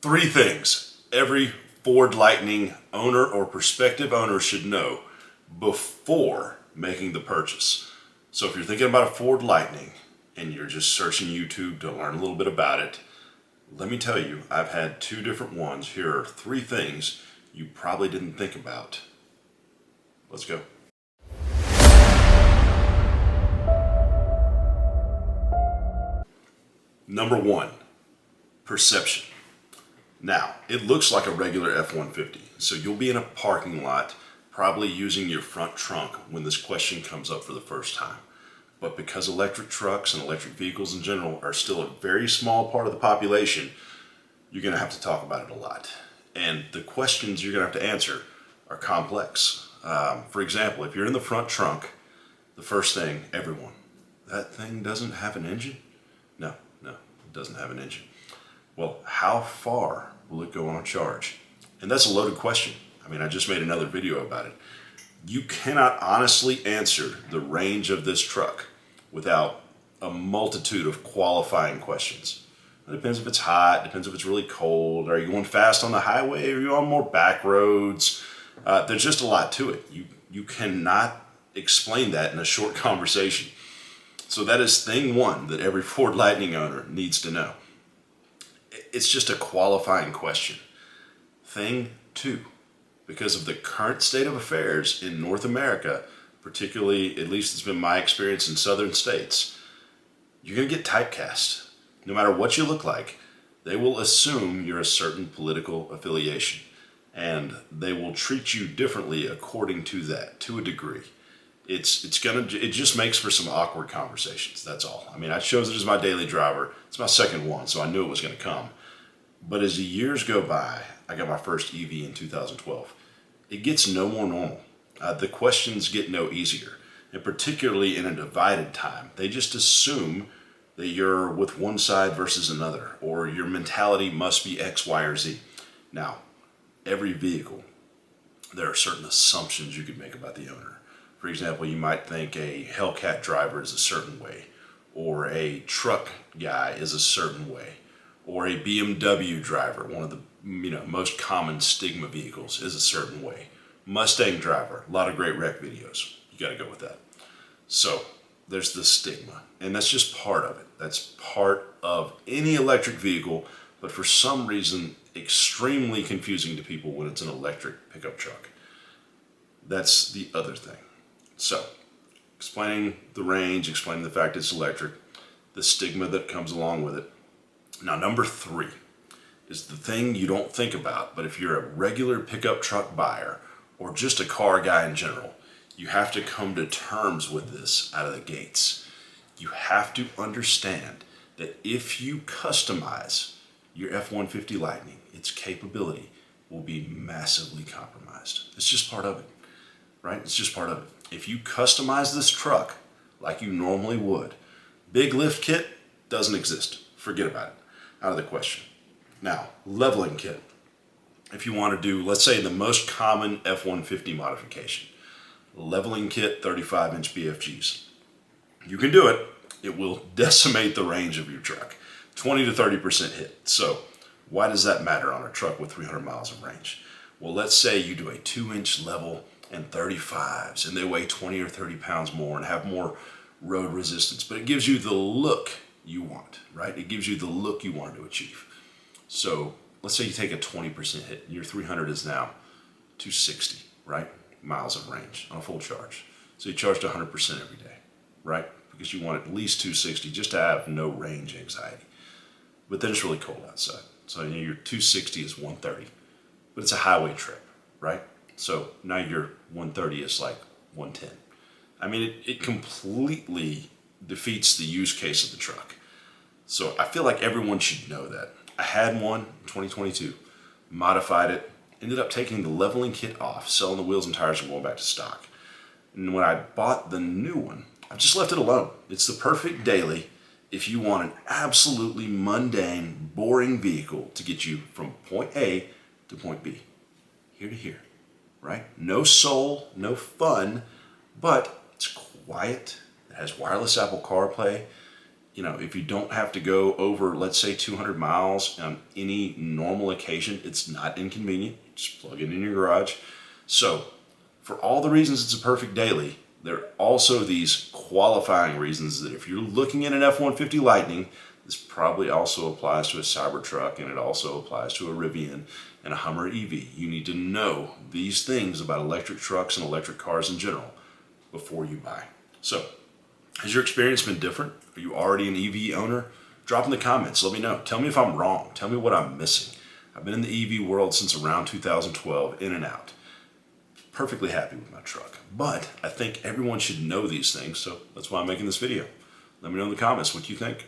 Three things every Ford Lightning owner or prospective owner should know before making the purchase. So if you're thinking about a Ford Lightning and you're just searching YouTube to learn a little bit about it, let me tell you, I've had two different ones. Here are three things you probably didn't think about. Let's go. Number one, perception. Now, it looks like a regular F-150, so you'll be in a parking lot probably using your front trunk when this question comes up for the first time. But because electric trucks and electric vehicles in general are still a very small part of the population, you're going to have to talk about it a lot. And the questions you're going to have to answer are complex. For example, if you're in the front trunk, the first thing, everyone, that thing doesn't have an engine? No, it doesn't have an engine. Well, how far will it go on a charge? And that's a loaded question. I mean, I just made another video about it. You cannot honestly answer the range of this truck without a multitude of qualifying questions. It depends if it's hot, depends if it's really cold. Are you going fast on the highway? Are you on more back roads? There's just a lot to it. You cannot explain that in a short conversation. So that is thing one that every Ford Lightning owner needs to know. It's just a qualifying question. Thing two, because of the current state of affairs in North America, particularly, at least it's been my experience in southern states, you're going to get typecast. No matter what you look like, they will assume you're a certain political affiliation, and they will treat you differently according to that, to a degree. It just makes for some awkward conversations, that's all. I mean, I chose it as my daily driver. It's my second one, so I knew it was going to come. But as the years go by, I got my first EV in 2012. It gets no more normal. The questions get no easier, and particularly in a divided time. They just assume that you're with one side versus another, or your mentality must be X, Y, or Z. Now, every vehicle, there are certain assumptions you could make about the owner. For example, you might think a Hellcat driver is a certain way, or a truck guy is a certain way, or a BMW driver, one of the most common stigma vehicles, is a certain way. Mustang driver, a lot of great wreck videos. You got to go with that. So there's the stigma, and that's just part of it. That's part of any electric vehicle, but for some reason, extremely confusing to people when it's an electric pickup truck. That's the other thing. So, explaining the range, explaining the fact it's electric, the stigma that comes along with it. Now, number three is the thing you don't think about, but if you're a regular pickup truck buyer or just a car guy in general, you have to come to terms with this out of the gates. You have to understand that if you customize your F-150 Lightning, its capability will be massively compromised. It's just part of it, right? It's just part of it. If you customize this truck like you normally would, big lift kit doesn't exist. Forget about it. Out of the question. Now, leveling kit. If you want to do, let's say, the most common F-150 modification, leveling kit, 35-inch BFGs. You can do it. It will decimate the range of your truck. 20 to 30% hit. So why does that matter on a truck with 300 miles of range? Well, let's say you do a 2-inch level and 35s, and they weigh 20 or 30 pounds more and have more road resistance, but it gives you the look you want, right? It gives you the look you want to achieve. So let's say you take a 20% hit, and your 300 is now 260, right? Miles of range on a full charge. So you charged 100% every day, right? Because you want at least 260 just to have no range anxiety. But then it's really cold outside. So your 260 is 130, but it's a highway trip, right? So now your 130 is like 110. I mean, it completely defeats the use case of the truck. So I feel like everyone should know that. I had one in 2022, modified it, ended up taking the leveling kit off, selling the wheels and tires and going back to stock. And when I bought the new one, I've just left it alone. It's the perfect daily if you want an absolutely mundane, boring vehicle to get you from point A to point B, here to here. Right? No soul, no fun, but it's quiet. It has wireless Apple CarPlay. if you don't have to go over, let's say, 200 miles on any normal occasion, it's not inconvenient. Just plug it in your garage. So, for all the reasons it's a perfect daily, there are also these qualifying reasons that if you're looking at an F-150 Lightning, this probably also applies to a Cybertruck, and it also applies to a Rivian and a Hummer EV. You need to know these things about electric trucks and electric cars in general before you buy. So, has your experience been different? Are you already an EV owner? Drop in the comments. Let me know. Tell me if I'm wrong. Tell me what I'm missing. I've been in the EV world since around 2012, in and out. Perfectly happy with my truck. But I think everyone should know these things, so that's why I'm making this video. Let me know in the comments what you think.